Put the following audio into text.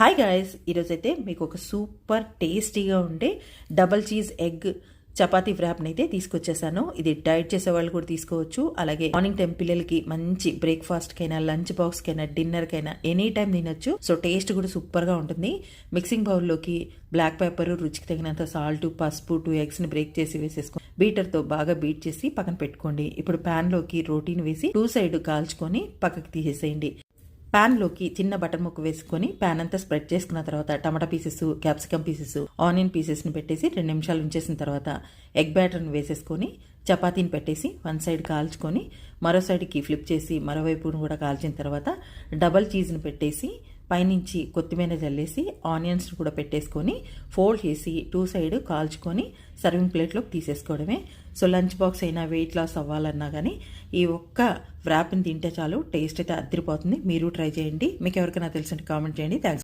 Hi guys, ఈరోజైతే మీకు ఒక సూపర్ టేస్టీగా ఉండే డబల్ చీజ్ ఎగ్ చపాతీ వ్రాప్ని అయితే తీసుకొచ్చేసాను. ఇది డైట్ చేసే వాళ్ళు కూడా తీసుకోవచ్చు. అలాగే మార్నింగ్ టైం పిల్లలకి మంచి బ్రేక్ఫాస్ట్కైనా, లంచ్ బాక్స్కైనా, డిన్నర్కైనా ఎనీ టైం తినొచ్చు. సో టేస్ట్ కూడా సూపర్గా ఉంటుంది. మిక్సింగ్ బౌల్లోకి బ్లాక్ పెప్పర్, రుచికి తగినంత సాల్ట్, పసుపు, 2 ఎగ్స్ని బ్రేక్ చేసి వేసేసుకోండి. బీటర్తో బాగా బీట్ చేసి పక్కన పెట్టుకోండి. ఇప్పుడు ప్యాన్లోకి రోటీని వేసి 2 సైడ్ కాల్చుకొని పక్కకి తీసేసేయండి. ప్యాన్లోకి చిన్న బటర్ ముక్క వేసుకొని ప్యాన్ అంతా స్ప్రెడ్ చేసుకున్న తర్వాత టమాటా పీసెస్, క్యాప్సికమ్ పీసెస్, ఆనియన్ పీసెస్ని పెట్టేసి 2 నిమిషాలు ఉంచేసిన తర్వాత ఎగ్ బ్యాటర్ని వేసేసుకొని చపాతీని పెట్టేసి 1 సైడ్ కాల్చుకొని మరో సైడ్కి ఫ్లిప్ చేసి మరోవైపును కూడా కాల్చిన తర్వాత డబల్ చీజ్ని పెట్టేసి పైనుంచి కొత్తిమీర జల్లేసి ఆనియన్స్ని కూడా పెట్టేసుకొని ఫోల్డ్ చేసి 2 సైడ్ కాల్చుకొని సర్వింగ్ ప్లేట్లోకి తీసేసుకోవడమే. సో లంచ్ బాక్స్ అయినా, వెయిట్ లాస్ అవ్వాలన్నా కానీ ఈ ఒక్క వ్రాప్ని తింటే చాలు, టేస్ట్ అయితే అదిరిపోతుంది. మీరు ట్రై చేయండి. మీకు ఎవరికైనా తెలిసిన కామెంట్ చేయండి. థ్యాంక్స్.